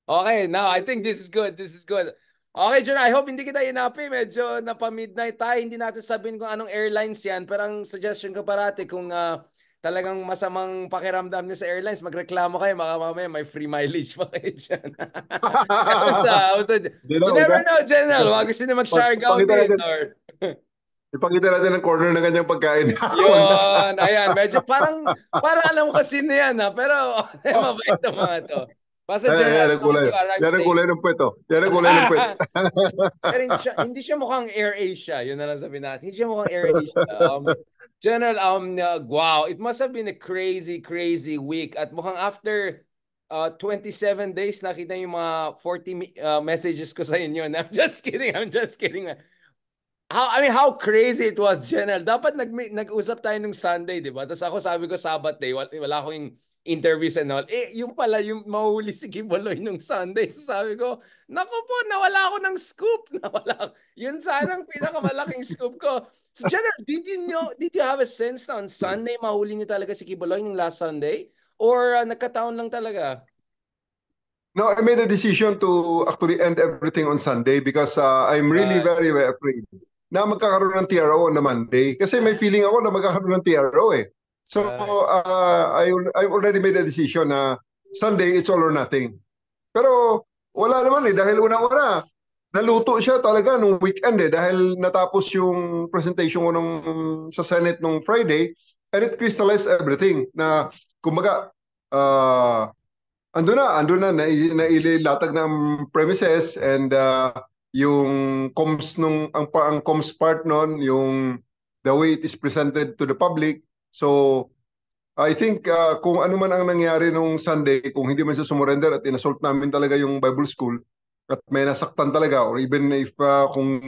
Okay, now I think this is good. This is good. Okay, John, I hope hindi kita inapi. Medyo napa-midnight tayo. Hindi natin sabihin kung anong airlines yan. Pero ang suggestion ko parati kung talagang masamang pakiramdam niyo sa airlines, magreklamo kayo. Baka mamaya may free mileage pa kayo dyan. Hindi na, You wag na. never know, General. Wag gusto niyo mag-shark out Ipakita din. natin, Or... ipakita natin ang corner ng kanyang pagkain. Wag na. Yun, ayan. Medyo parang alam mo kasi na yan, ha? Pero mabait ang mga to. Basta General, Yan as ang long as kulay. you arrive Yan ang safe. kulay ng puwet, oh. Yan ang kulay ng puwet. Pero hindi siya mukhang AirAsia. Yun na lang sabihin natin. Hindi siya mukhang AirAsia. General, wow, it must have been a crazy, crazy week. At mukhang after 27 days, nakita yung mga 40 messages ko sa inyo. I'm just kidding. I'm just kidding. How crazy it was, General. Dapat nag-usap tayo nung Sunday, di ba? Tapos ako sabi ko Sabbath day, wala akong interviews and all. Yung pala, yung mahuli si Kiboloy nung Sunday. So sabi ko, naku po, nawala ako ng scoop. Nawala. Yun sana ang pinakamalaking scoop ko. So General, did you have a sense na on Sunday mahuli niyo talaga si Kiboloy nung last Sunday? Or nagkataon lang talaga? No, I made a decision to actually end everything on Sunday because I'm really Right. very, very afraid na magkakaroon ng TRO on the Monday. Kasi may feeling ako na magkakaroon ng TRO eh. So, Right. I already made a decision na Sunday, it's all or nothing. Pero wala naman eh, dahil una-una, naluto siya talaga nung weekend eh, dahil natapos yung presentation ko sa Senate nung Friday, and it crystallized everything na, kumbaga, nailatag ng premises and yung comms ang comms part nun, yung the way it is presented to the public. So I think kung ano man ang nangyari nung Sunday, kung hindi man siya sumurrender at inassault namin talaga yung Bible School at may nasaktan talaga, or even if kung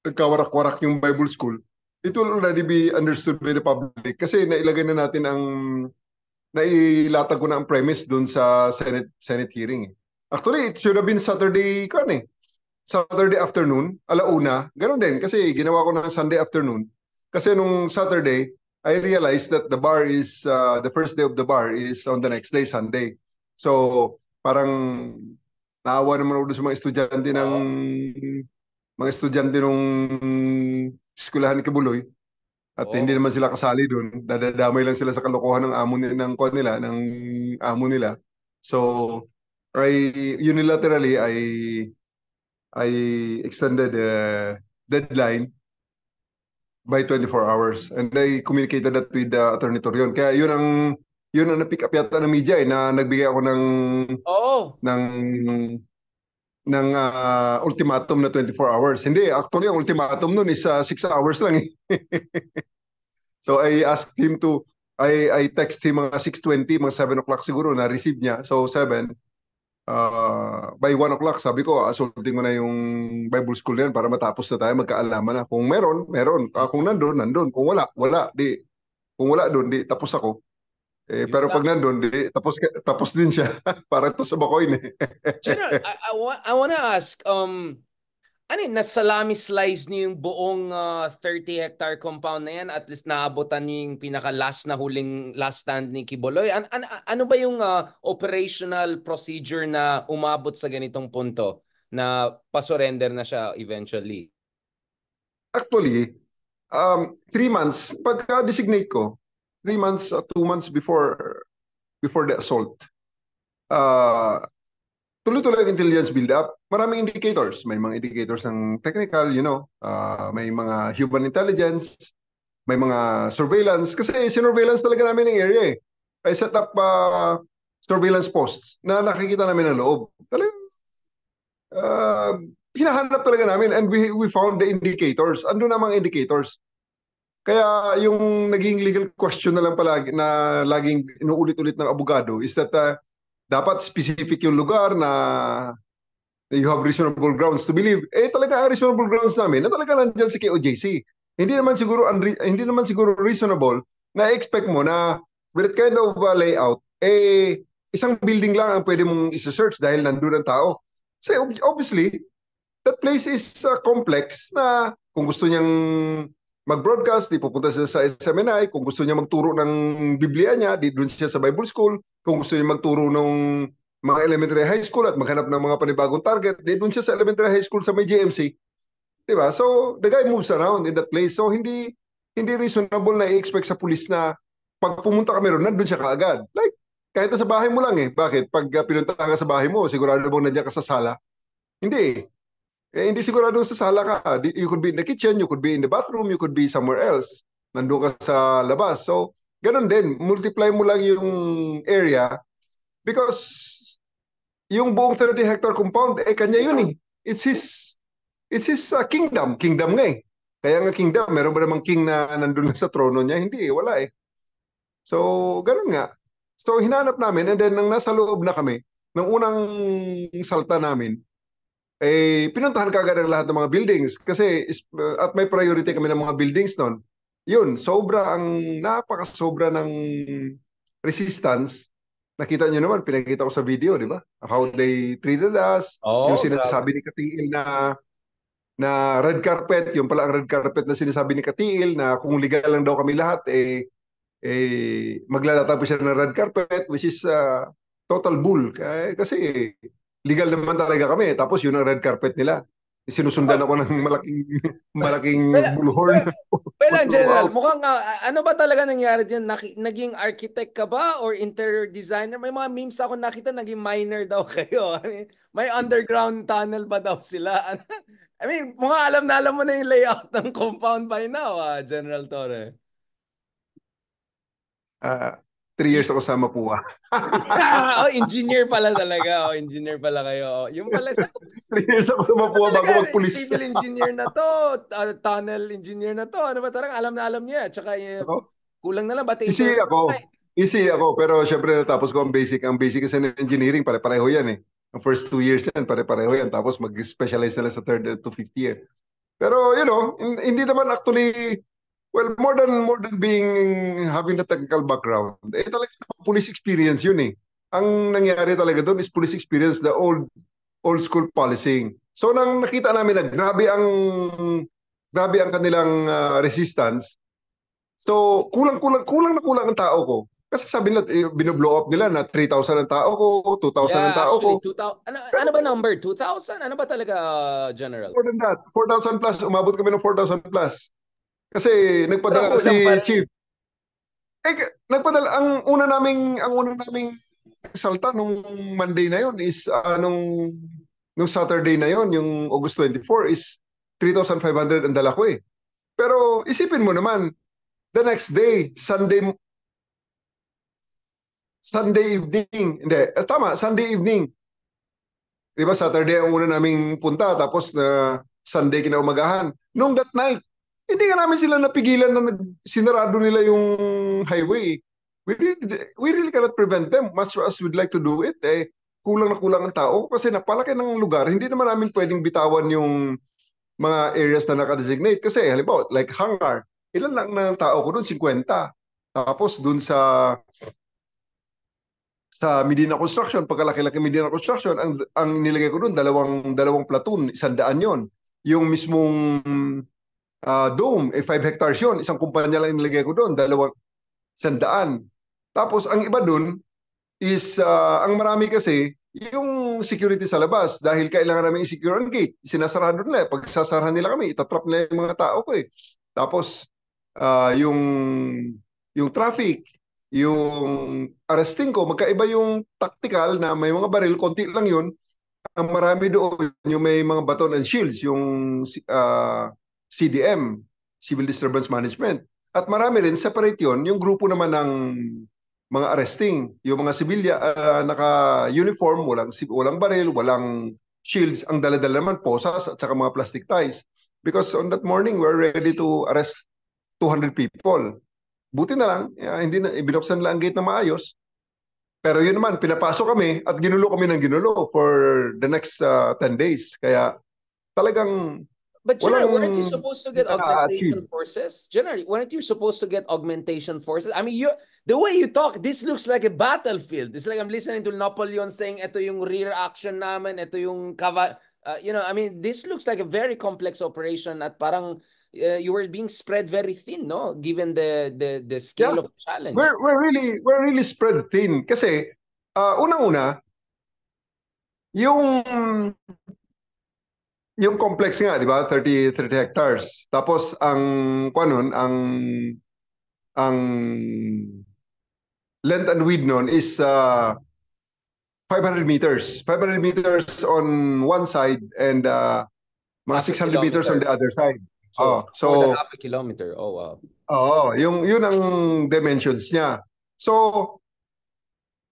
nagkawarak-warak yung Bible School, it will already be understood by the public kasi nailagay na natin nailatag ko na ang premise doon sa Senate hearing. Actually, it should have been Saturday afternoon, alauna. Ganun din, kasi ginawa ko na Sunday afternoon. Kasi nung Saturday, I realized that the first day of the bar is on the next day, Sunday. So, parang naawa naman ako sa Oo. mga estudyante nung eskwelahan ni Kibuloy. At hindi Oh. naman sila kasali doon. Dadadamay lang sila sa kalokohan ng ng amo nila. So, unilaterally, I extended the deadline by 24 hours. And I communicated that with Attorney Torion. Kaya yun ang na-pick up yata ng media na nagbigay ako Oo. ng ultimatum na 24 hours. Hindi, actually ang ultimatum nun is 6 hours lang eh. So I asked him to, I text him mga 6:20, mga 7 o'clock siguro na receive niya. So 7, by 1 o'clock, sabi ko, asulting ko na yung Bible School na yan para matapos na tayo, magkaalaman na. Kung meron, meron. Kung nandun, nandun. Kung wala, wala. Kung wala doon, tapos ako. Yun Pero pag lang. nandun, tapos din siya. Para to sa Bacoy eh. General, I wanna ask, ano yun, nasalami slice niyo yung buong 30-hectare compound na yan? At least naabotan niyo yung pinaka-last na huling last stand ni Kiboloy. Ano ba yung operational procedure na umabot sa ganitong punto na pasurrender na siya eventually? Actually, 3 months, pagka-designate ko, 3 months, 2 months before the assault, uh, tuloy-tuloy ang intelligence build-up. Maraming indicators. May mga indicators ng technical, may mga human intelligence, may mga surveillance. Kasi sinurveillance talaga namin ng area eh. I set up surveillance posts na nakikita namin ang loob. Talagang uh, hinahanap talaga namin and we found the indicators. Ando na mga indicators. Kaya yung naging legal question na lang palagi na laging inuulit-ulit ng abogado is that dapat specific yung lugar na you have reasonable grounds to believe. Talaga ang reasonable grounds namin na talaga nandiyan si KOJC. Hindi naman siguro reasonable na expect mo na with that kind of layout, isang building lang ang pwede mong isa-search dahil nandun ang tao. So obviously, that place is complex na kung gusto niyang mag-broadcast, di pupunta siya sa SMNI. Kung gusto niya magturo ng Biblia niya, di doon siya sa Bible School. Kung gusto niya magturo ng mga elementary high school at maghanap ng mga panibagong target, di doon siya sa elementary high school sa may GMC. Di ba? So, the guy moves around in that place. So, hindi reasonable na i-expect sa pulis na pag pumunta kami ron, nandun siya kaagad. Like, kahit na sa bahay mo lang eh. Bakit? Pag pinunta ka sa bahay mo, sigurado bang nandiyan ka sa sala? Hindi. Hindi sigurado sa sala ka. You could be in the kitchen, you could be in the bathroom, you could be somewhere else. Nandun ka sa labas. So, ganun din. Multiply mo lang yung area because yung buong 30-hectare compound, kanya yun eh. It's his kingdom. Kingdom nga eh. Kaya nga kingdom, meron ba namang king na nandun na sa trono niya? Hindi eh, wala eh. So, ganun nga. So, hinanap namin and then nang nasa loob na kami, nang unang salta namin, pinuntahan kagad ang lahat ng mga buildings kasi at may priority kami ng mga buildings noon. Yun, napakasobra ng resistance. Nakita nyo naman, pinakita ko sa video, di ba? How they treated us, yung sinasabi ni Katiil na red carpet, yung pala ang red carpet na sinasabi ni Katiil na kung legal lang daw kami lahat, maglalatabi siya ng red carpet, which is total bull. Kasi legal naman talaga kami. Tapos yun ang red carpet nila. Sinusundan ako ng malaking bullhorn. Well, General, mukhang ano ba talaga nangyari dyan? Naging architect ka ba or interior designer? May mga memes ako nakita, naging miner daw kayo. I mean, may underground tunnel ba daw sila? I mean, mukhang alam na alam mo na yung layout ng compound by now, General Torre. 3 years ako sa Mapua. Engineer pala talaga. Engineer pala kayo. Yung pala 3 years ako sa Mapua bago magpulis. Civil engineer na to, tunnel engineer na to. Ano ba talaga? Alam na alam niya. Tsaka kulang na lang. Easy ako. Pero syempre natapos ko ang basic. Ang basic kasi ng engineering, pare-pareho yan eh. Ang first 2 years yan, pare-pareho yan. Tapos mag-specialize na lang sa 3rd to 5th year. Pero hindi naman actually. Well, more than having the technical background, talaga police experience yun eh. Ang nangyari talaga doon is police experience, the old school policing. So nang nakita namin na grabe ang kanilang resistance. So kulang ang tao ko. Kasi sabi nila, binoblow up nila na 3,000 ang tao ko, 2,000 ang tao ko. 2,000. Ano ba number? 2,000? Ano ba talaga, General? More than that. 4,000 plus. Umabot kami ng 4,000 plus. Kasi nagpadala si Chief. Nagpadala ang una naming salta nung Monday na yon is nung Saturday na yon, yung August 24 is 3,500 ang dala ko eh. Pero isipin mo naman, the next day, Sunday evening, hindi, tama, Sunday evening. Diba, Saturday ang una naming punta, tapos na Sunday kinaumagahan. Nung that night, hindi nga namin sila napigilan na sinarado nila yung highway. We really cannot prevent them much as we'd like to do it. Kulang na kulang ang tao kasi napalaki ng lugar. Hindi naman namin pwedeng bitawan yung mga areas na naka-designate. Kasi halimbawa, like hangar, ilan lang ng tao ko doon? 50. Tapos doon sa Medina Construction, pagkalaki-laki Medina Construction, ang nilagay ko doon, dalawang platoon, 100 yon. Yung mismong dome, 5 hectares yun. Isang kumpanya lang inilagay ko doon, 100. Tapos ang iba doon is, ang marami kasi, yung security sa labas. Dahil kailangan namin i-secure ang gate. Sinasarado nila. Pag sasarahan nila kami, itatrap nila yung mga tao ko eh. Tapos, yung traffic, yung arresting ko, magkaiba yung tactical na may mga baril, konti lang yun. Ang marami doon, yung may mga baton and shields, yung CDM, Civil Disturbance Management. At marami rin, separate yun, yung grupo naman ng mga arresting, yung mga sibilya, naka-uniform, walang baril, walang shields, ang dala-dala naman, posas at saka mga plastic ties. Because on that morning, we're ready to arrest 200 people. Buti na lang, hindi na, binuksan lang ang gate na maayos. Pero yun naman, pinapasok kami at ginulo kami ng ginulo for the next 10 days. Kaya talagang But General, weren't you supposed to get augmentation forces? General, weren't you supposed to get augmentation forces? I mean, the way you talk, this looks like a battlefield. It's like I'm listening to Napoleon saying, ito yung rear action namin, ito yung I mean, this looks like a very complex operation at parang you were being spread very thin, no? Given the scale Yeah, of the challenge. we're really spread thin kasi unang-una yung yung complex nga, di ba? 30 hectares. Tapos ang kuanon ang length and width nun is 500 meters. 500 meters on one side and mga Half a 600 meters on kilometer. the other side. So, So more than half a kilometer. Oh, wow. yun ang dimensions niya. So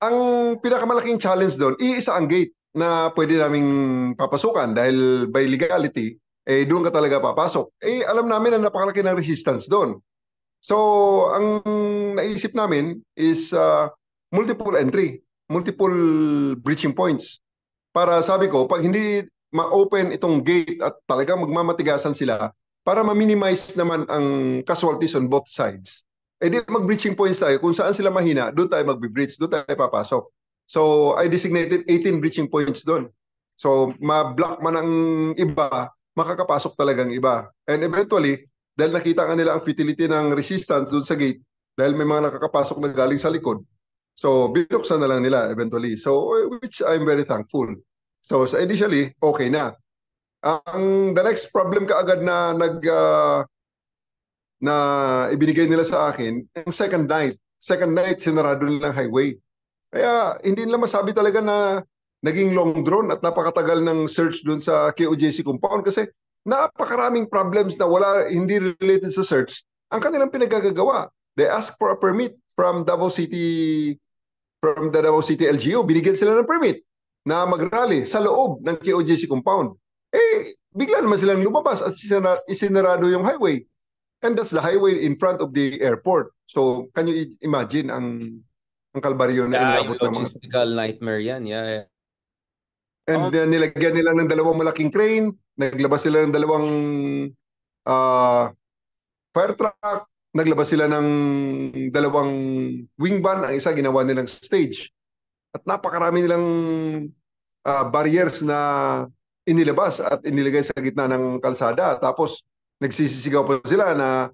ang pinakamalaking challenge doon, iisa ang gate na pwede naming papasukan dahil by legality, doon ka talaga papasok. Alam namin na napakalaki ng resistance doon. So, ang naisip namin is multiple entry, multiple breaching points. Para sabi ko, pag hindi ma-open itong gate at talagang magmamatigasan sila, para ma-minimize naman ang casualties on both sides, di mag-breaching points tayo. Kung saan sila mahina, doon tayo mag-breach, doon tayo papasok. So, I designated 18 breaching points doon. So, ma-block man ang iba, makakapasok talagang iba. And eventually, dahil nakita nga nila ang futility ng resistance doon sa gate, dahil may mga nakakapasok na galing sa likod, so binuksan na lang nila eventually. So, which I'm very thankful. So initially, okay na. The next problem kaagad na ibinigay nila sa akin, ang second night. Second night, sinarado nilang highway. Kaya hindi nila masabi talaga na naging long drawn at napakatagal ng search doon sa KOJC compound kasi napakaraming problems na hindi related sa search ang kanilang pinagagagawa. They ask for a permit from the Davao City LGU. Binigyan sila ng permit na mag-rally sa loob ng KOJC compound. Bigla naman silang lumabas at isinarado yung highway. And that's the highway in front of the airport. So, can you imagine ang kalbaryo na inabot ng mga logistical nightmare yan. Yeah. And nilagyan nila ng dalawang malaking crane, naglabas sila ng dalawang fire truck, naglabas sila ng dalawang wing van, ang isa ginawa nilang stage. At napakarami nilang barriers na inilabas at inilagay sa gitna ng kalsada. Tapos nagsisisigaw pa sila na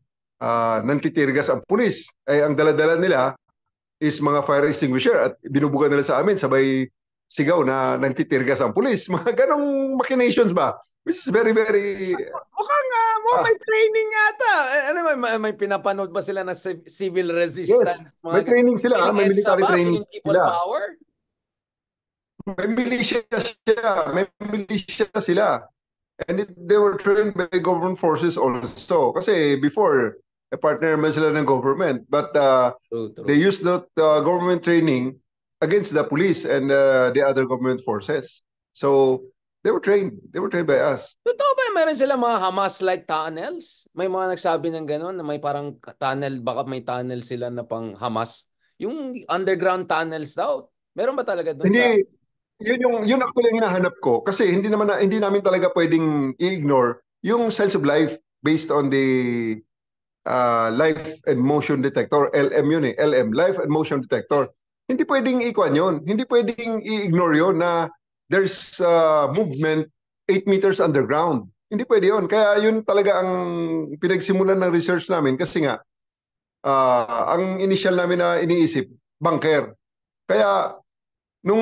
nangtitirgas ang pulis. Ang daladala nila is mga fire extinguisher at binubugan nila sa amin sabay sigaw na nangtitirgas ang pulis. Mga ganong machinations ba? Which is very, very... Mukhang may training yata. Ano, may pinapanood ba sila na civil resistance? Yes, may training sila. May military training people sila. Power? May militia sila. And they were trained by government forces also. Kasi before, partner man sila ng government. But True. they used that government training against the police and the other government forces. So, they were trained. They were trained by us. Totoo ba meron sila mga Hamas-like tunnels? May mga nagsabi ng gano'n na may parang tunnel, baka may tunnel sila na pang Hamas. Yung underground tunnels daw. Meron ba talaga doon sa... Yun actually ang hinahanap ko kasi hindi namin talaga pwedeng i-ignore yung sense of life based on the life and motion detector. LM yun eh. LM, life and motion detector. Hindi pwedeng ikwan yun. Hindi pwedeng i-ignore yun na there's movement 8 meters underground. Hindi pwede yun. Kaya yun talaga ang pinagsimulan ng research namin kasi nga ang initial namin na iniisip, bunker. Kaya nung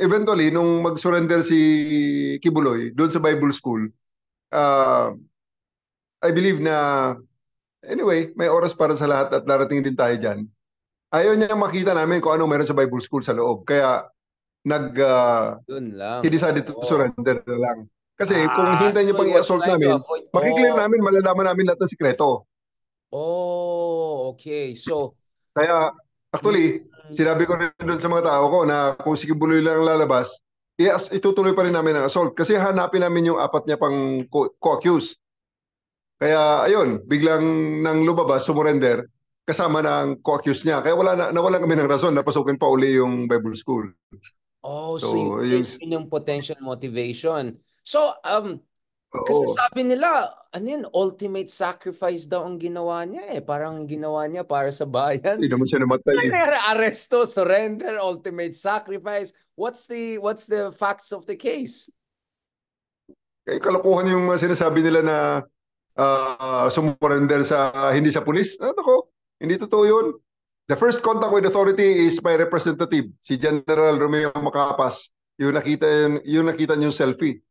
eventually, nung mag-surrender si Kibuloy doon sa Bible School, I believe na anyway, may oras para sa lahat at darating din tayo dyan. Ayaw niya makita namin kung ano meron sa Bible School sa loob. Kaya he decided to surrender na lang. Kasi kung hintayin niyo pang i-assault namin, makiklear namin, malalaman namin lahat ng sikreto. Okay. So, kaya actually, sinabi ko rin doon sa mga tao ko na kung si Kibuloy lang lalabas, itutuloy pa rin namin ang assault kasi hanapin namin yung apat niya pang co-accused. Kaya ayun, biglang nang lumabas, sumurrender, kasama ng co-accused niya. Kaya nawalan kami ng rason na pasukin pa uli yung Bible School. So yun yung potential motivation. So, kasi sabi nila, ultimate sacrifice daw ang ginawa niya eh. Parang ginawa niya para sa bayan. Hindi naman siya namatay. Arresto, surrender, ultimate sacrifice. What's the facts of the case? Kaya kalokohan yung sinasabi nila na sumurrender hindi sa pulis. Ako, hindi totoo yun. The first contact with authority is my representative, si General Romeo Macapas. Yung nakita niyo selfie.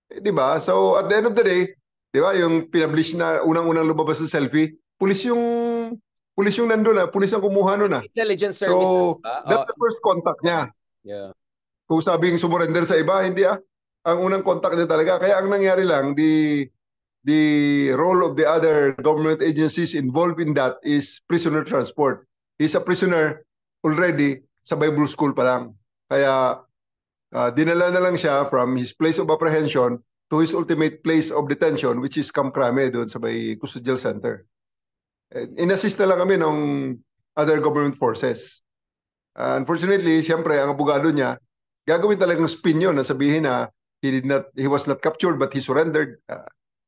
Di ba? So at the end of the day, di ba, yung pinablish na unang-unang lumabas sa selfie, pulis yung nandun pulis ang kumuha nun Intelligence So services that's the first contact niya. Yeah. Kung sabing sumurrender sa iba, hindi Ang unang contact niya talaga. Kaya ang nangyari lang, the role of the other government agencies involved in that is prisoner transport. He's a prisoner already sa Bible school pa lang. Kaya dinala na lang siya from his place of apprehension to his ultimate place of detention, which is Camp Crame doon sa may custodial center. In-assist na lang kami ng other government forces. Unfortunately, siyempre, ang abogado niya, gagawin talagang spin yun na sabihin na he was not captured but he surrendered.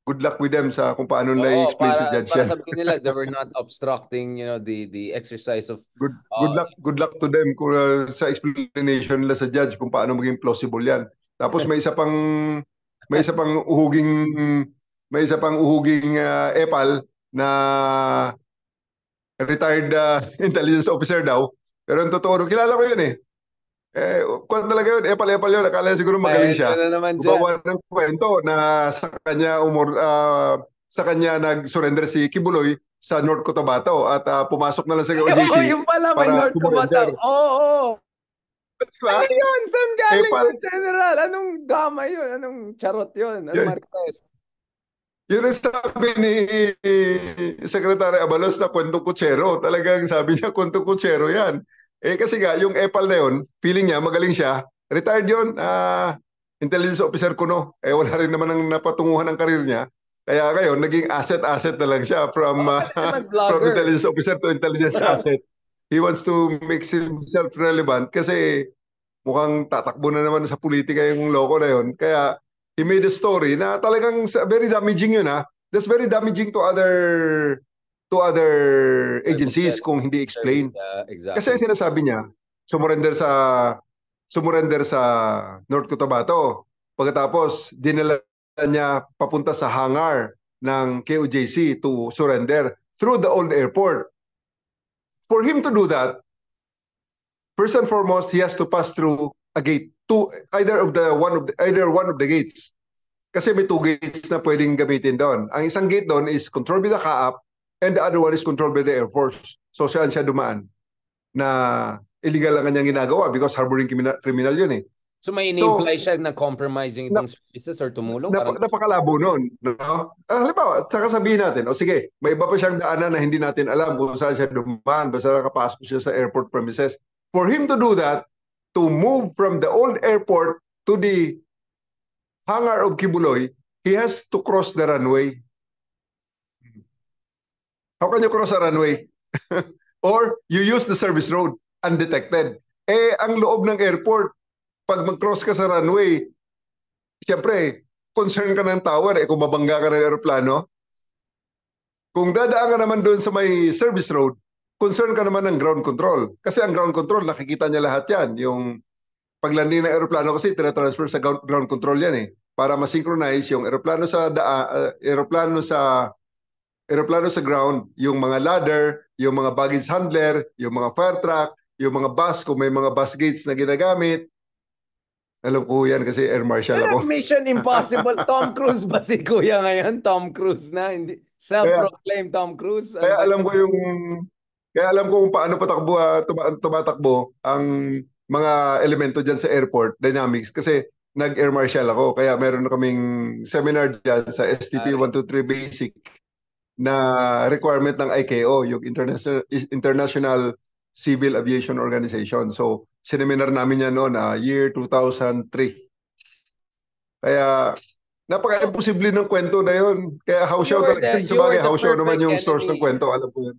Good luck with them sa kung paano nila i-explain sa judge yan. Para sabihin nila, they were not obstructing, the exercise of... Good luck to them sa explanation nila sa judge kung paano maging plausible yan. Tapos may isa pang uhuging epal na retired intelligence officer daw. Pero ang totoo, kilala ko yun kung talaga yun, epal-epal yun. Akala siguro magaling siya. Gumawa ng kwento na sa kanya nag-surrender si Kibuloy sa North Cotabato at pumasok na lang sa OJC yung pala, para surrender. Oo. Diba? Ano yun? Saan galing yung General? Anong drama yun? Anong charot yun? Anong Marquez? Yun ang sabi ni Secretary Abalos na kwentong kutsero. Talagang sabi niya kwentong kutsero yan. Kasi nga, yung epal na yun, feeling niya, magaling siya. Retired yun, intelligence officer kuno. Wala rin naman ang napatunguhan ng karir niya. Kaya ngayon, naging asset na lang siya from intelligence officer to intelligence asset. He wants to make himself relevant kasi mukhang tatakbo na naman sa politika yung loko na yun. Kaya he made a story na talagang very damaging yun That's very damaging to other agencies kung hindi explain. Exactly. Kasi sinasabi niya, sumurrender sa North Cotabato. Pagkatapos, dinala niya papunta sa hangar ng KOJC to surrender through the old airport. For him to do that, first and foremost, he has to pass through a gate, either one of the gates. Kasi may 2 gates na pwedeng gamitin doon. Ang isang gate doon is controlled by the CAAP and the other one is controlled by the Air Force. So saan siya dumaan? Na illegal ang kanyang ginagawa because harboring criminal yun So may in-imply siya na compromising itong services or tumulong? Napakalabo nun. No? Halimbawa, saka sabihin natin, sige, may iba pa siyang daanan na hindi natin alam kung saan siya dumaan, basta nakapasok siya sa airport premises. For him to do that, to move from the old airport to the hangar of Kibuloy, he has to cross the runway. How can you cross a runway? Or you use the service road undetected. Ang loob ng airport, pag mag-cross ka sa runway, siyempre, concern ka ng tower kung mabangga ka ng aeroplano. Kung dadaan ka naman doon sa may service road, concern ka naman ng ground control. Kasi ang ground control, nakikita niya lahat yan. Yung paglanding ng aeroplano kasi, tinatransfer sa ground control yan para ma-synchronize yung aeroplano sa ground, yung mga ladder, yung mga baggage handler, yung mga fire truck, yung mga bus, kung may mga bus gates na ginagamit. Alam ko yan kasi Air Marshal ako. Mission Impossible. Tom Cruise ba si Kuya ngayon? Tom Cruise na. Hindi, self-proclaimed Tom Cruise. Kaya alam ko kung paano tumatakbo ang mga elemento dyan sa airport dynamics kasi nag-Air Marshal ako. Kaya meron na kaming seminar dyan sa STP 123 Basic na requirement ng ICAO, yung International Civil Aviation Organization. So, seminar namin yan noon, year 2003. Kaya, napaka-imposible ng kwento na yun. Kaya house show talaga. Sabagay, house show naman yung source ng kwento. Alam ko yun.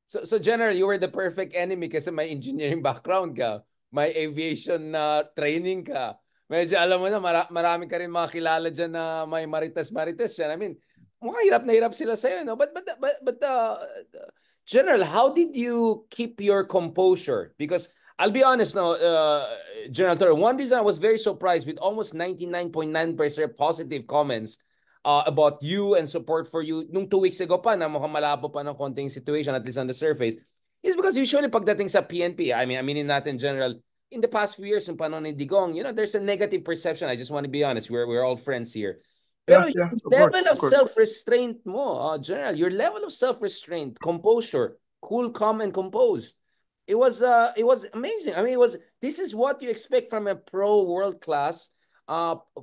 So General, you were the perfect enemy kasi may engineering background ka. May aviation na training ka. Medyo alam mo na, marami ka rin mga kilala dyan na may marites-marites dyan. I mean, mukhang hirap na hirap sila sa'yo, no? But General, how did you keep your composure? Because I'll be honest, no, General Torre, one reason I was very surprised with almost 99.9% positive comments about you and support for you nung 2 weeks ago pa na mukhang malabo pa ng konting situation, at least on the surface, is because usually pagdating sa PNP, I mean, aminin natin, General, in the past few years, yung panahon ni Digong, there's a negative perception. I just want to be honest. We're all friends here. Pero Yeah, yung of course, level of of course. self-restraint mo, General, your level of self-restraint, composure, cool, calm, and composed, it was amazing. I mean, this is what you expect from a pro world-class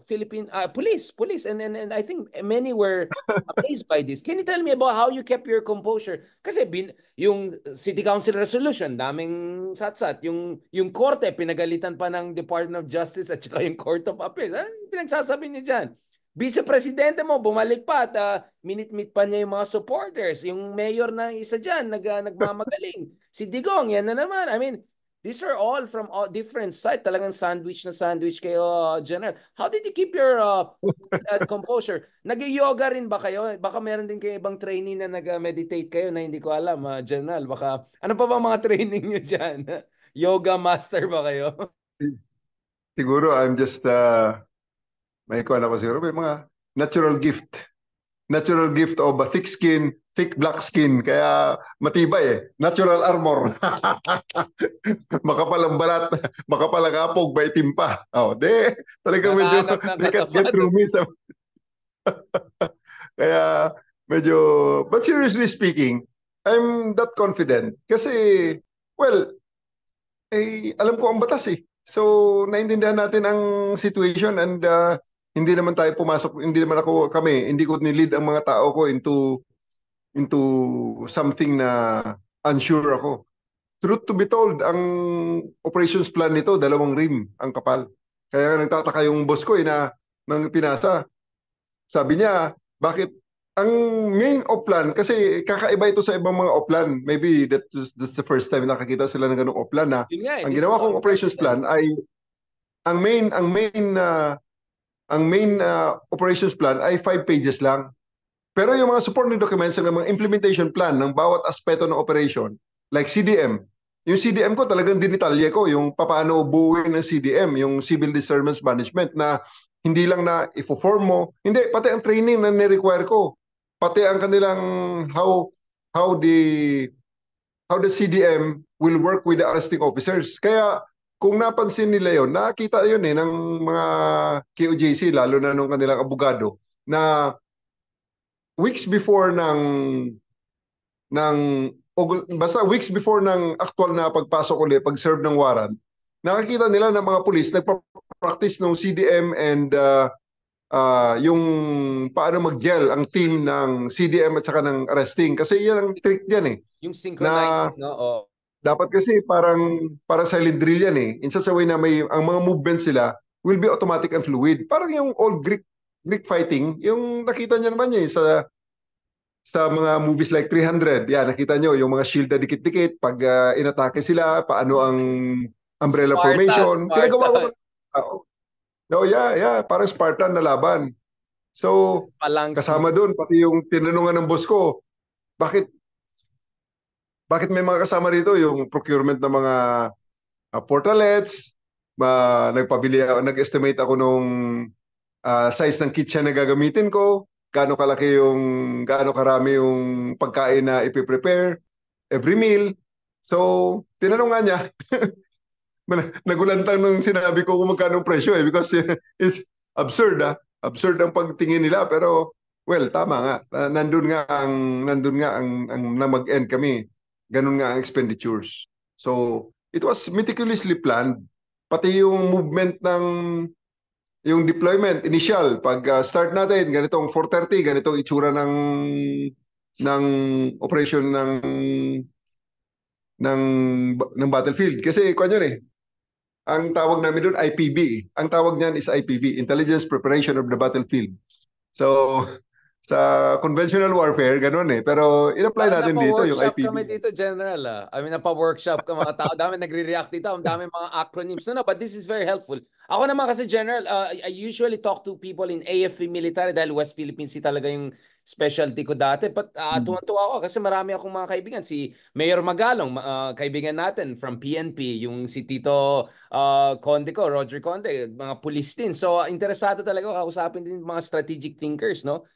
Philippine police, and I think many were amazed by this. Can you tell me about how you kept your composure? Kasi yung City Council resolution, daming satsat. Yung korte, pinagalitan pa ng Department of Justice at saka yung Court of Appeals. Ano pinagsasabi niyo dyan? Vice-presidente mo, bumalik pa at minute-meet pa niya yung mga supporters. Yung mayor na isa dyan, nagmamagaling. Si Digong, yan na naman. I mean, these are all from all different sides. Talagang sandwich na sandwich kayo, General. How did you keep your composure? Nag-yoga rin ba kayo? Baka meron din kayo ibang training na nag-meditate kayo na hindi ko alam, General. Baka, ano pa ba mga training nyo dyan? Yoga master ba kayo? Siguro I'm just may kuha ako siguro may mga natural gift of a thick skin, thick black skin, kaya matibay eh. Natural armor. Makapal ang balat, makapal ang apog, maitim pa. Talagang medyo Nakahanap ng they can't get through me. Kaya medyo, but seriously speaking, I'm that confident. Kasi, well, alam ko ang batas eh. So, naintindihan natin ang situation and hindi naman tayo pumasok, hindi naman hindi ko nilid ang mga tao ko into something na unsure ako. Truth to be told, ang operations plan nito, 2 rim ang kapal. Kaya nagtataka yung boss ko na nang pinasa. Sabi niya, bakit ang main oplan, kasi kakaiba ito sa ibang mga oplan. Maybe that's the first time nakakita sila ng ganung oplan na ang ginawa kong operations plan ay ang main operations plan ay 5 pages lang. Pero yung mga supporting documents ng mga implementation plan ng bawat aspeto ng operation, like CDM, yung CDM ko talagang dinitalye ko, yung paano buuin ng CDM, yung Civil Disturbance Management, na hindi lang na i-form mo, hindi, pati ang training na ni-require ko, pati ang kanilang how the CDM will work with the arresting officers. Kaya kung napansin nila yon, nakita yun ng mga KOJC, lalo na nung kanilang abogado, na weeks before basta weeks before ng actual na pagpasok ulit, pag-serve ng warrant, nakakita nila ng mga pulis nagpa-practice ng CDM and yung paano mag-gel ang team ng CDM at saka ng arresting. Kasi yan ang trick diyan eh. Yung synchronizing, no? Dapat kasi parang silent drill yan eh. In such a way na ang mga movements sila will be automatic and fluid. Parang yung old Greek fighting, yung nakita niyo naman niya sa mga movies like 300. Yan, nakita niyo yung mga shield na dikit-dikit pag inatake sila, paano ang umbrella formation. Pinagawa ko yeah, parang Spartan na laban. So, kasama doon, pati yung tinanungan ng boss ko, bakit may mga kasama rito, yung procurement ng mga portalets, nag-estimate ako nung size ng kitchen na gagamitin ko, gaano karami yung pagkain na ipiprepare every meal. So, tinanong nga niya, nagulantang nung sinabi ko kung magkano presyo because it's absurd absurd ang pagtingin nila, pero well, tama nga, nandun nga ang na mag-end kami, ganun nga ang expenditures. So it was meticulously planned, pati yung movement yung deployment initial, pag start natin ganitong 4:30, ganitong itsura ng operation ng battlefield, kasi kanyo ang tawag namin doon IPB. Ang tawag niyan is IPB, Intelligence Preparation of the Battlefield. So, sa conventional warfare, ganun eh. Pero in-apply natin dito yung IPB. Kami dito, General. I mean, napa-workshop ka mga tao. Dami nagre-react dito. Ang dami mga acronyms. No, but this is very helpful. Ako naman kasi, General, I usually talk to people in AFP military dahil West Philippine Sea talaga yung specialty ko dati. But tuwan-tuwa ako kasi marami akong mga kaibigan. Si Mayor Magalong, kaibigan natin from PNP, yung si Tito Conde ko, Roger Conde, mga police din. So interesado talaga ako kausapin din mga strategic thinkers, no?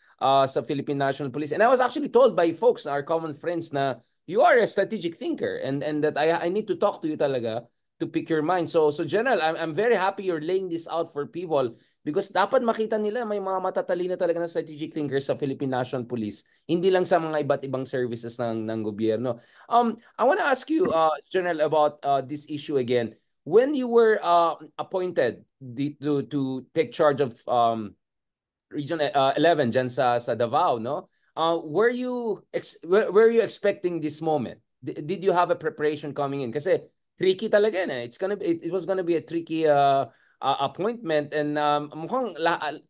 Sa Philippine National Police. And I was actually told by folks, our common friends, na you are a strategic thinker and that I need to talk to you talaga to pick your mind. So General, I'm very happy you're laying this out for people because dapat makita nila may mga matatalino talaga na strategic thinkers sa Philippine National Police, hindi lang sa mga iba't ibang services ng gobyerno. I want to ask you, General, about this issue again. When you were appointed to take charge of Region 11 dyan sa Davao, no? Were you expecting this moment? Did you have a preparation coming in? Kasi tricky talaga yan eh. It was gonna be a tricky appointment and mukhang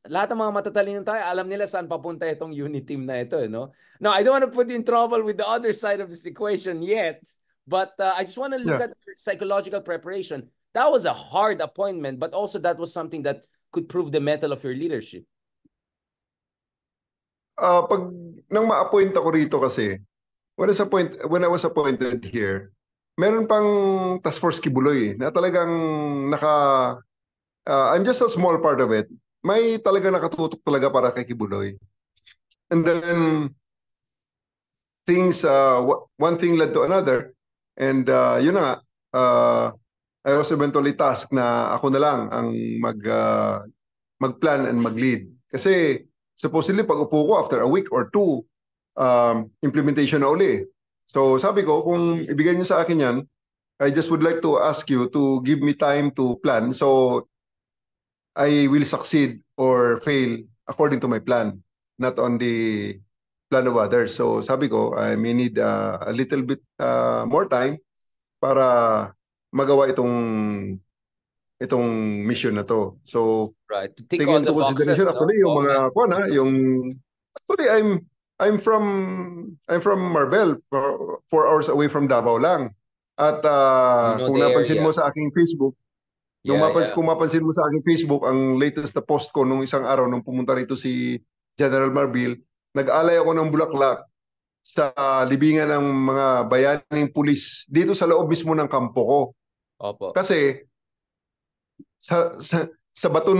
lahat ng mga matatalinong tayo alam nila saan papunta itong unit team na ito, no? Now, I don't want to put you in trouble with the other side of this equation yet, but I just want to look at your psychological preparation. That was a hard appointment, but also that was something that could prove the mettle of your leadership. Pag nang ma-appoint ako rito kasi, when I was appointed here, meron pang Task Force Kibuloy na talagang I'm just a small part of it. May talaga nakatutok talaga para kay Kibuloy. And then one thing led to another. And yun na nga, I was eventually tasked na ako na lang ang mag-plan and mag-lead. Kasi supposedly pag upo ko after a week or two, implementation na uli. So sabi ko, kung ibigay niyo sa akin yan, I just would like to ask you to give me time to plan so I will succeed or fail according to my plan, not on the plan of others. So sabi ko, I may need a little bit more time para magawa itong mission na to. So right, to tick taking all the into consideration boxes, actually yung mga actually I'm from Marbel, 4 hours away from Davao lang. At kung napansin mo sa aking Facebook, kung mapansin mo sa aking Facebook, ang latest na post ko nung isang araw nung pumunta rito si General Marbil, nag-alay ako ng bulaklak sa libingan ng mga bayaning pulis dito sa loob mismo ng kampo ko. Opo. Kasi sa bato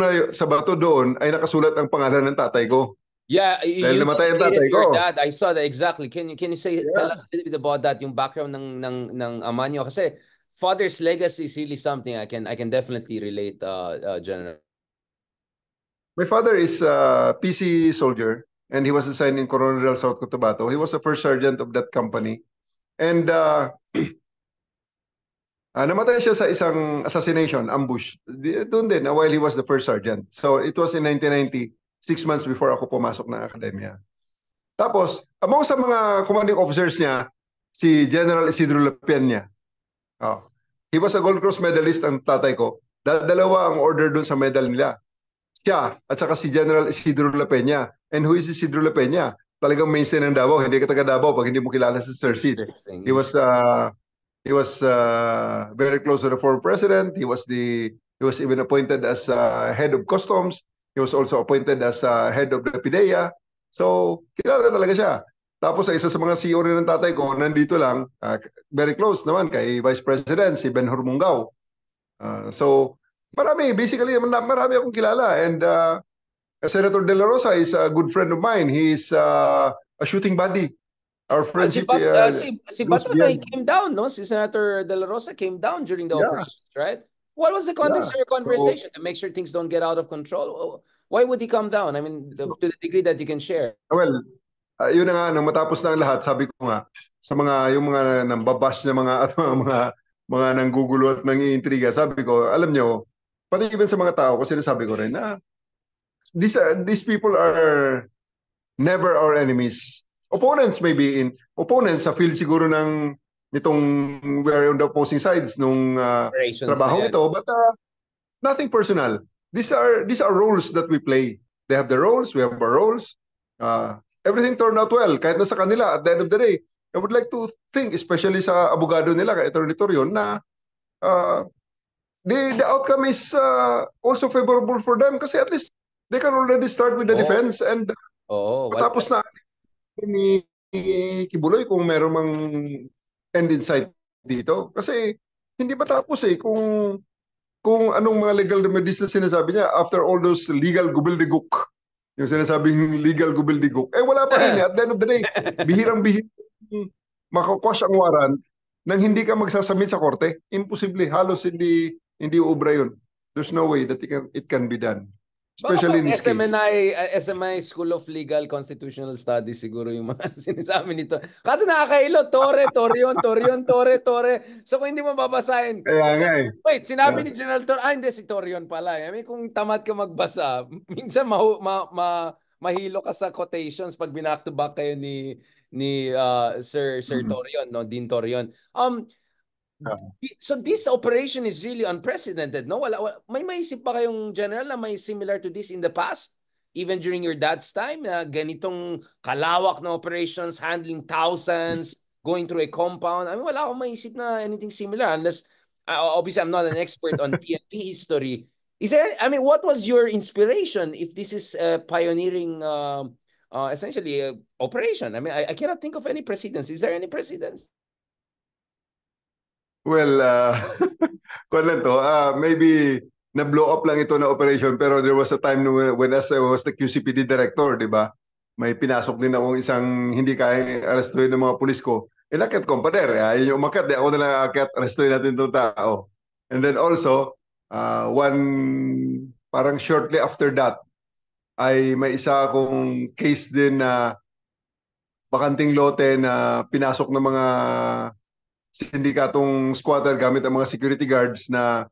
doon ay nakasulat ang pangalan ng tatay ko. Yeah, Dahil you namatay ang tatay dedicated your ko. dad. I saw that exactly. Can you say tell us a little bit about that, yung background ng ama niyo? Kasi father's legacy is really something I can definitely relate, General. My father is a PC soldier and he was assigned in Coronadal, South Cotabato. He was the first sergeant of that company. And namatay siya sa isang assassination, ambush. Doon din, while he was the first sergeant. So it was in 1990, 6 months before ako pumasok ng akademya. Tapos, among sa mga commanding officers niya, si General Isidro La Peña. He was a Gold Cross medalist ang tatay ko. Dalawa ang order doon sa medal nila. Siya at saka si General Isidro La Peña. And who is Isidro La Peña? Talagang mainstay ng Davao. Hindi ka taga Davao pag hindi mo kilala si Sir Sid. He was very close to the former president. He was even appointed as head of customs. He was also appointed as head of the PIDEA. So, kilala talaga siya. Tapos isa sa mga CEO rin ng tatay ko, nandito lang, very close naman kay Vice President, si Ben Hormungao. So, basically, marami akong kilala. And Senator De La Rosa is a good friend of mine. He's a shooting buddy. Our friendship si Bato na came down, no? Si Senator De La Rosa came down during the operations, right? What was the context of your conversation to make sure things don't get out of control? Why would he come down? I mean, to the degree that you can share. Well, yun na nga, nung matapos na ang lahat, sabi ko nga, sa yung mga nambabash na mga nanggugulo at nangiintriga, sabi ko, alam nyo, pati even sa mga tao ko, sinasabi ko rin na these people are never our enemies. Opponents sa field siguro nitong we're on the opposing sides nung trabaho ito, but nothing personal. These are roles that we play. They have their roles, we have our roles. Everything turned out well, kahit na sa kanila, at the end of the day, I would like to think, especially sa abogado nila, kay Atty. Torion, na the outcome is also favorable for them kasi at least they can already start with the defense and matapos na. ni Kibuloy kung meron mang end in sight dito. Kasi hindi pa tapos eh kung anong mga legal remedies na sinasabi niya after all those legal gubildigok. Yung sinasabing legal gubildigok. Eh wala pa rin eh. At the end of the day, bihirang-bihirang makakwash ang warrant nang hindi ka magsasubmit sa korte. Imposible. Halos hindi ubra yun. There's no way that it can be done. Baka Especially pang in this case. SMI School of Legal Constitutional Studies siguro yung mga sinasabi nito. Kasi nakakailo, Tore. So kung hindi mo babasahin, Kaya nga eh. wait, sinabi ni General Torre, hindi si Torion pala. I mean, kung tamad ka magbasa, minsan mahilo ka sa quotations pag binack to back kayo ni Sir Torion, no? Dean Torion. So this operation is really unprecedented, no? May maisip pa kayong general na may similar to this in the past? Even during your dad's time, na ganitong kalawak na operations, handling thousands, going through a compound. I mean, wala akong maisip na anything similar unless, obviously, I'm not an expert on PNP history. What was your inspiration if this is a pioneering, essentially, operation? I mean, I cannot think of any precedents. Is there any precedents? Well, kung lang to, maybe na-blow up lang ito na operation pero there was a time when I was the QCPD director, di ba? May pinasok din akong isang hindi kayang arestuhin ng mga pulis ko. Inakit ko, pader, ayun yung umakyat, di ako na lang akit, arestuhin natin itong tao. And then also, parang shortly after that, ay may isa akong case din na bakanting lote na pinasok ng mga sindikatong squatter gamit ang mga security guards na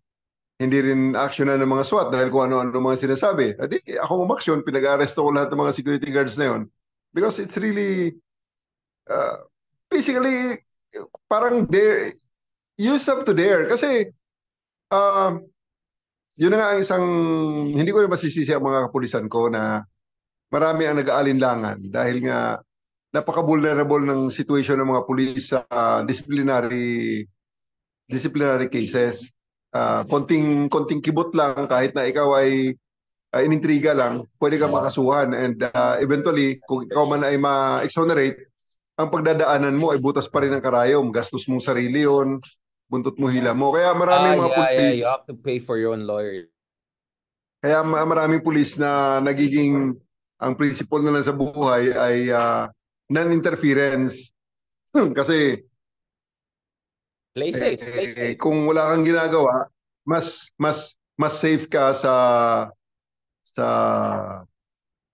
hindi rin actionan ng mga SWAT dahil kung ano-ano mga sinasabi. Adi, ako umaksyon, pinag-aresto ko lahat ng mga security guards na yon because it's really basically parang dare, use up to dare kasi yun na nga ang isang hindi ko rin masisisi ang mga kapulisan ko na marami ang nag-aalinlangan dahil nga napaka-vulnerable ng situation ng mga pulis sa disciplinary cases. Konting kibot lang kahit na ikaw ay inintriga lang, pwede kang makasuhan and eventually kung ikaw man ay ma-exonerate, ang pagdadaanan mo ay butas pa rin ng karayom, gastos mong sarili yon, buntot mo hila mo. Kaya maraming mga pulis, you have to pay for your own lawyer. kaya maraming pulis na nagiging ang principle na lang sa buhay ay non-interference. Kasi Play safe. Play safe. kung wala kang ginagawa, mas safe ka sa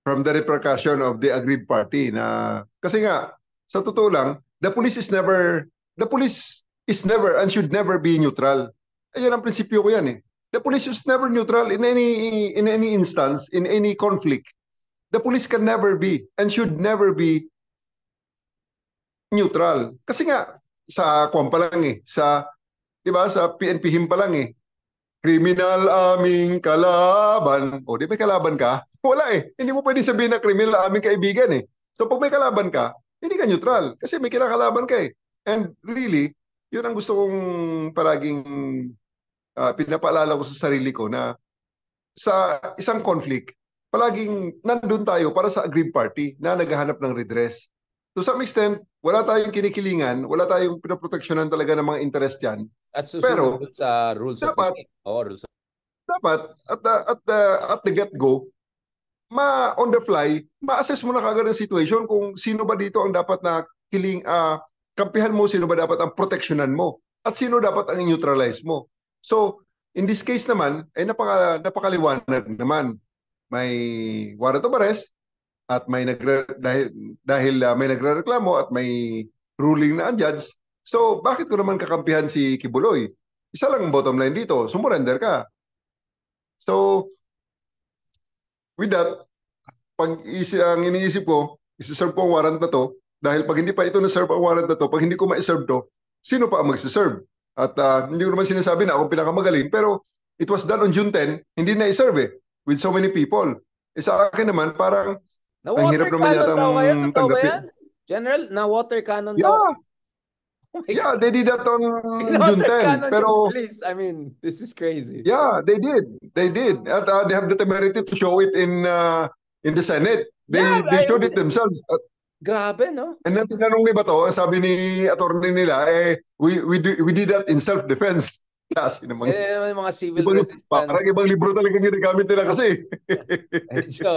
from the repercussion of the aggrieved party na kasi nga sa totoo lang the police is never and should never be neutral. Ayun ang prinsipyo ko yan eh. The police is never neutral in any instance, in any conflict. The police can never be and should never be neutral. Kasi nga sa kwan pa lang eh, sa 'di ba sa PNP him pa lang eh. Kriminal aming kalaban. O, di may kalaban ka? Wala eh. Hindi mo pwede sabihin na kriminal aming kaibigan eh. So pag may kalaban ka, hindi ka neutral. Kasi may kinakalaban ka eh. And really, yun ang gusto kong palaging pinapaalala ko sa sarili ko na sa isang conflict, palaging nandun tayo para sa aggrieved party na naghahanap ng redress. To some extent, wala tayong kinikilingan, wala tayong pinoproteksyonan talaga ng mga interest yan. At susunod sa rules of the game. Dapat at the get-go, on the fly, ma-assess mo na kagad ang situation kung sino ba dito ang dapat na kampihan mo, sino ba dapat ang proteksyonan mo, at sino dapat ang neutralize mo. So, in this case naman, ay napakaliwanag naman. May warrant of arrest at may dahil may nagrereklamo at may ruling na ang judge. So, bakit ko naman kakampihan si Kibuloy? Isa lang ang bottom line dito, sumurrender ka. So, with that, ang iniisip ko, isi-serve ko ang warrant na to, dahil pag hindi pa ito na-serve ang warrant na to, pag hindi ko ma-serve to, sino pa ang mag-serve? At hindi ko naman sinasabi na akong pinakamagaling, pero it was done on June 10, hindi na-serve eh, with so many people. Sa akin naman, parang ang hirap naman yata ang tanggapin. General, na-water cannon daw. Yeah, they did that on June 10. Pero, I mean, this is crazy. Yeah, they did. They did. At they have the temerity to show it in the Senate. They showed it themselves. Grabe, no? And then tinanong ni Bato, sabi ni attorney nila, we did that in self-defense. Kasi namang, Yung mga civil resistance. parang ibang libro talaga ginagamit nila kasi. Medyo,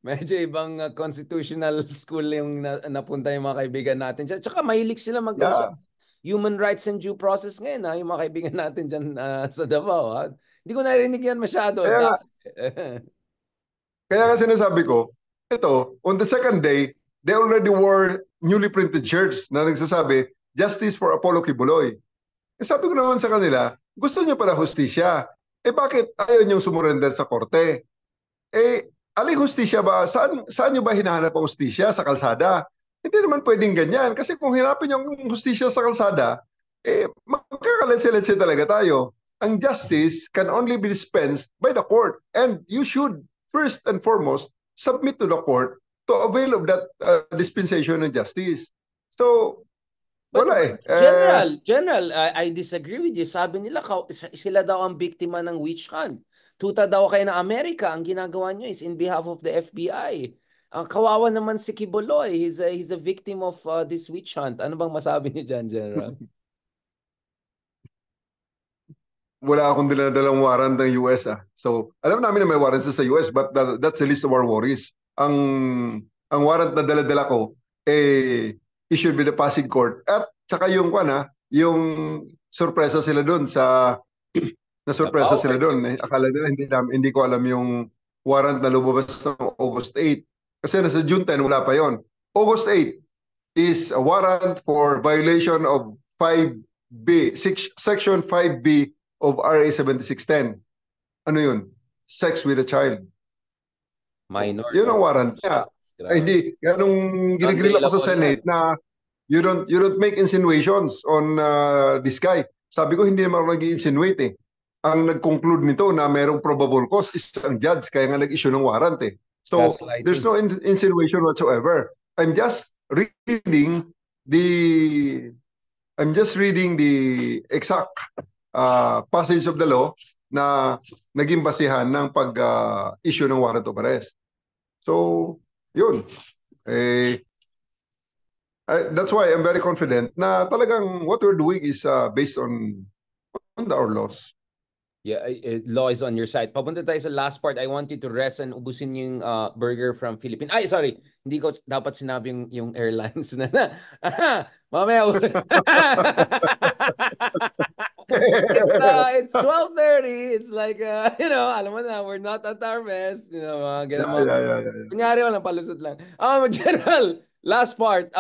medyo ibang constitutional school yung napunta yung mga kaibigan natin. Tsaka mahilig sila mag-usap Yeah. human rights and due process ngayon, ha? Yung mga kaibigan natin dyan sa Davao. Ha? Hindi ko narinig yan masyado. Kaya nga, kaya nga sinasabi ko, ito, on the second day, they already wore newly printed shirts na nagsasabi, Justice for Apollo Kibuloy. Sabi ko naman sa kanila, gusto niyo pala hustisya. Bakit ayaw niyong sumurrender sa korte? Aling hustisya ba? Saan niyo ba hinahanap ang hustisya? Sa kalsada? Hindi naman pwedeng ganyan. Kasi kung hinapin niyo ang hustisya sa kalsada, magkakaletse-letse talaga tayo. Ang justice can only be dispensed by the court. And you should, first and foremost, submit to the court to avail of that dispensation of justice. So, wala General, I disagree with you. Sabi nila, sila daw ang biktima ng witch hunt. Tuta daw kayo ng Amerika, ang ginagawa nyo is in behalf of the FBI. Kawawa naman si Kibuloy. He's a victim of this witch hunt. Ano bang masabi niyo dyan, General? Wala akong dinadalang warrant ng US. So, alam namin na may warrants sa US, but that's the least of our worries. Ang warrant na dala-dala ko, issued by the Pasig Court. At saka yung sorpresa sila doon sa na-sorpresa sila doon. Akala nila hindi ko alam yung warrant na lumabas ng August 8. Kasi nasa June 10 wala pa yon. August 8 is a warrant for violation of 5B, Section 5B of RA 7610. Ano yun? Sex with a child. Minor. Yun ang warrant niya. Hindi, ganong ginigrill ako sa Senate na you don't make insinuations on this guy. Sabi ko, hindi naman ako nag-insinuate eh. Ang nag-conclude nito na merong probable cause is ang judge, kaya nga nag-issue ng warrant eh. So, there's no insinuation whatsoever. I'm just reading the exact passage of the law na naging basihan ng pag-issue ng warrant of arrest. So, yun. That's why I'm very confident na talagang what we're doing is based on our laws. Yeah, law is on your side. Papunta tayo sa last part. I want you to rest and ubusin yung burger from Philippines. Ay, sorry. Hindi ko dapat sinabi yung airlines na. Mamaya. It's 12:30. It's like, alam mo na, we're not at our best. Yeah. Kunyari, walang palusot lang. General, last part.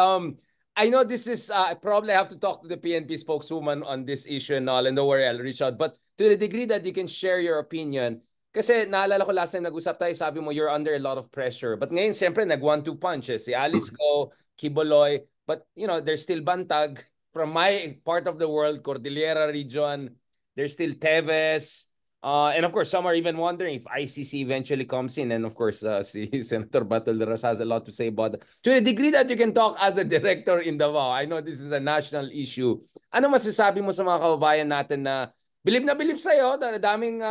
I know this is, I probably have to talk to the PNP spokeswoman on this issue and all, and don't worry, I'll reach out. But to the degree that you can share your opinion, kasi naalala ko last time nag-usap tayo, sabi mo, you're under a lot of pressure. But ngayon, siyempre, nag-1-2 punches. Si Alice Go, Kibuloy, but, there's still Bantag. From my part of the world, Cordillera region, there's still Teves. And of course, some are even wondering if ICC eventually comes in. And of course, si Senator Bato de Rosa has a lot to say about that. To the degree that you can talk as a director in Davao, I know this is a national issue. Ano masasabi mo sa mga kababayan natin na bilib sa'yo? Daming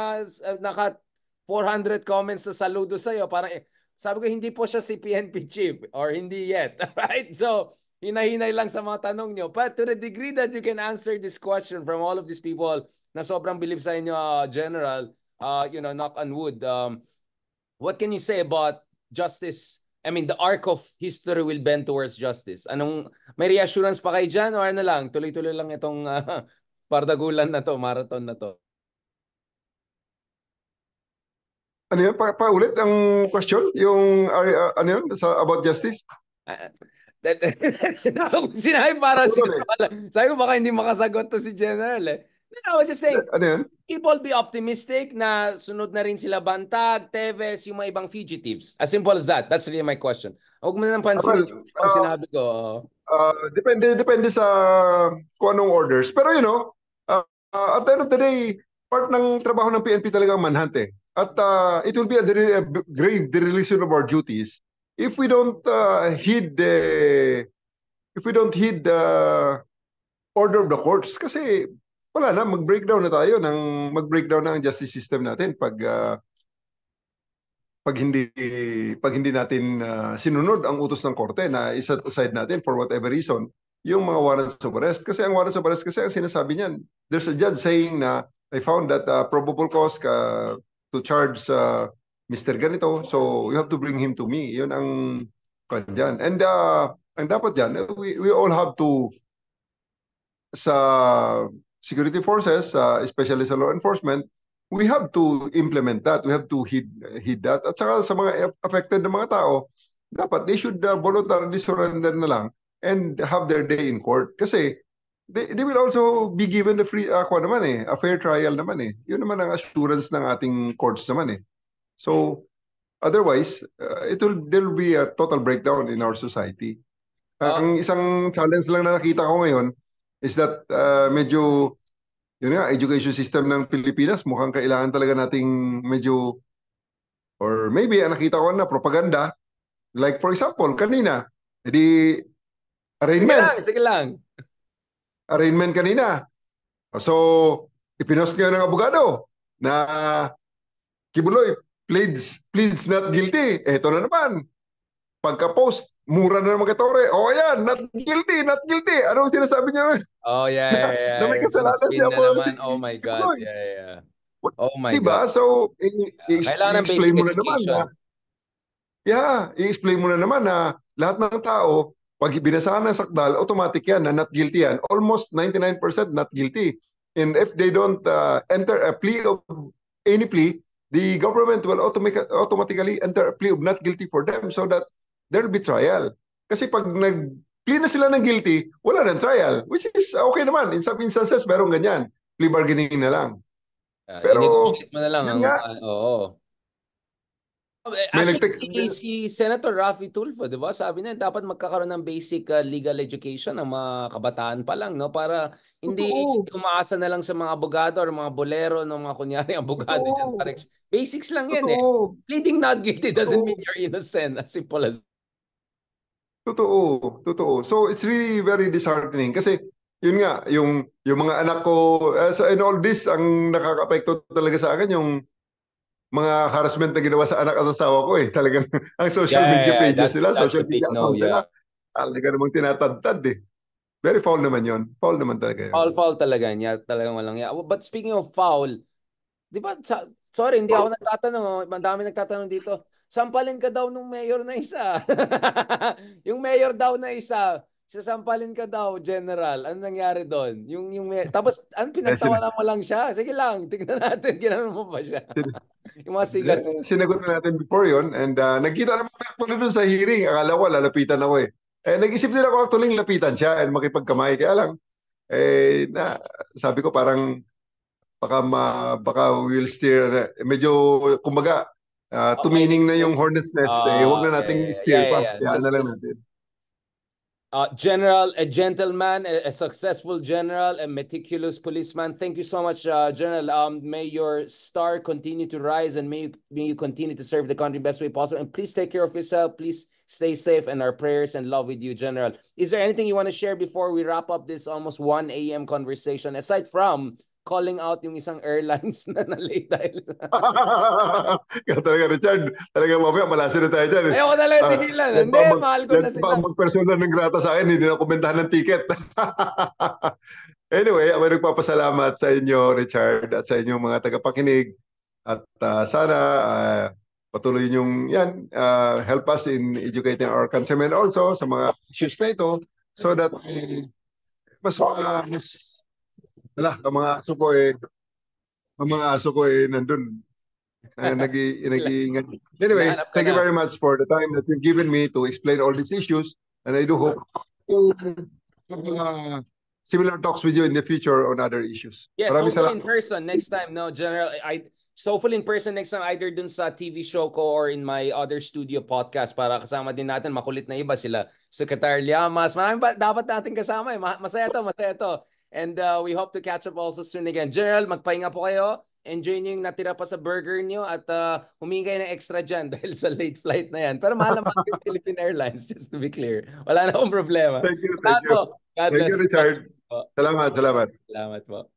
naka 400 comments sa saludo sa'yo. Parang, sabi ko, hindi po siya si PNP chief or hindi yet. Right? So, hinahinay lang sa mga tanong nyo. But to the degree that you can answer this question from all of these people na sobrang bilib sa inyo, General, knock on wood, what can you say about justice? I mean, the arc of history will bend towards justice. May reassurance pa kayo dyan o ano lang? Tuloy-tuloy lang itong pardagulan na to, marathon na to. Ano yun? Paulit ang question? Yung, ano yun? About justice? Sinabi para sabi ko baka hindi makasagot to si General eh. I was just saying, people be optimistic na sunod na rin sila Bantag, Teves, yung mga ibang fugitives. As simple as that. That's really my question. Huwag mo nang pansinin yung sinabi ko. Depende sa kung anong orders. Pero at the end of the day, part ng trabaho ng PNP talagang manhunt eh. At it will be a grave dereliction of our duties if we don't heed the order of the courts. Kasi wala na, mag-breakdown na tayo mag-breakdown na ang justice system natin pag pag hindi natin sinunod ang utos ng korte na iset aside natin for whatever reason yung mga warrants of arrest. Kasi ang warrants of arrest kasi ang sinasabi niyan, there's a judge saying na I found that probable cause to charge Mr. Ganito, so you have to bring him to me. Yun ang kanyan. And ang dapat dyan, we all have to, sa security forces, especially sa law enforcement, we have to implement that. We have to heed that. At saka sa mga affected na mga tao, dapat they should voluntarily surrender na lang and have their day in court. Kasi they will also be given the free, a fair trial naman eh. Yun naman ang assurance ng ating courts naman eh. So, otherwise, there will be a total breakdown in our society. Ang isang challenge lang na nakita ko ngayon is that medyo, yun nga, education system ng Pilipinas, mukhang kailangan talaga nating medyo, or maybe nakita ko na propaganda. Like for example, kanina, edi arraignment. Sige lang. Arraignment kanina. So, ipinost ngayon ng abogado na Kibuloy pleads not guilty. Eto na naman. Pagka-post, mura na naman Katore. O ayan, not guilty, not guilty. Anong sinasabi niya? Oh, yeah. Na may kasalanan siya po si Oh my God, Kibuloy. yeah. Oh my diba? God. So, Kailangan ng i-explain basic mo na naman na, i-explain mo na naman na lahat ng tao, pag binasahan ng sakdal, automatic yan na not guilty yan. Almost 99% not guilty. And if they don't enter a plea of any plea, the government will automatically enter a plea of not guilty for them so that there will be trial. Kasi pag nag-plea na sila ng guilty, wala ng trial. Which is okay naman. In some instances, meron ganyan. Plea bargaining na lang. Pero, i-negotiate mo na lang. Yun nga. Oo. Actually, si Senator Raffy Tulfo, di ba? Sabi niya, dapat magkakaroon ng basic legal education ng mga kabataan pa lang, no? Para hindi umaasa na lang sa mga abogado or mga bolero ng mga kunyari abogado dyan. Basics lang yan eh. Pleading not guilty doesn't mean you're innocent. As simple as. Totoo. So it's really very disheartening kasi yun nga, yung mga anak ko, in all this, ang nakaka-apekto talaga sa akin yung mga harassment na ginawa sa anak at asawa ko eh. Talagang ang social media pages nila, social media accounts nila, talaga namang tinatadtad eh. Very foul naman yun. Foul naman talaga yun. Foul talaga niya. Talagang walang ya. But speaking of foul, di ba, sorry, hindi ako nagtatanong. Madami nagtatanong dito. Sampalin ka daw nung mayor na isa. Yung mayor daw na isa. Sasampalin ka daw, General. Ano nangyari doon? Tapos, pinagtawanan mo lang siya? Sige lang, tignan natin. Ginanon mo ba siya? Yung mga sigas. Sinagot na natin before yun. And nagkita naman actually doon sa hearing. Akala ko, lalapitan ako eh. Nag-isip din ako actually lapitan siya and makipagkamay. Kaya lang, sabi ko parang baka will steer. Medyo, kumbaga, tumining na yung hornet's nest. Huwag na nating steer pa. Kaya na lang natin. General, a gentleman, a successful general, a meticulous policeman. Thank you so much, General. May your star continue to rise and may you continue to serve the country best way possible. And please take care of yourself. Please stay safe, and our prayers and love with you, General. Is there anything you want to share before we wrap up this almost 1 a.m. conversation, aside from calling out yung isang airlines na late dahil. Kaya talaga, Richard, talaga mamaya malasin na tayo dyan. Ayoko na lang tigilan. Hindi, mahal ko na sila. Mag-personal ng grata sa akin, hindi na komentahan ng ticket. Anyway, ako nagpapasalamat sa inyo, Richard, at sa inyong mga tagapakinig. At sana patuloy niyong help us in educating our countrymen also sa mga issues na ito so that mas ang mga aso ko nandun. Nag-iingat. Anyway, thank you very much for the time that you've given me to explain all these issues. And I do hope to have similar talks with you in the future on other issues. Yes, hopefully in person next time. No, General, hopefully in person next time, either dun sa TV show ko or in my other studio podcast para kasama din natin makulit na iba sila. Secretary Llamas. Marami ba dapat natin kasama eh. Masaya to. And we hope to catch up also soon again. General, magpahinga po kayo. Enjoy niyo yung natira pa sa burger niyo at humingi kayo ng extra dyan dahil sa late flight na yan. Pero mahal naman yung Philippine Airlines, just to be clear. Wala na akong problema. Thank you. God bless. Thank you, Richard. Salamat. Salamat po.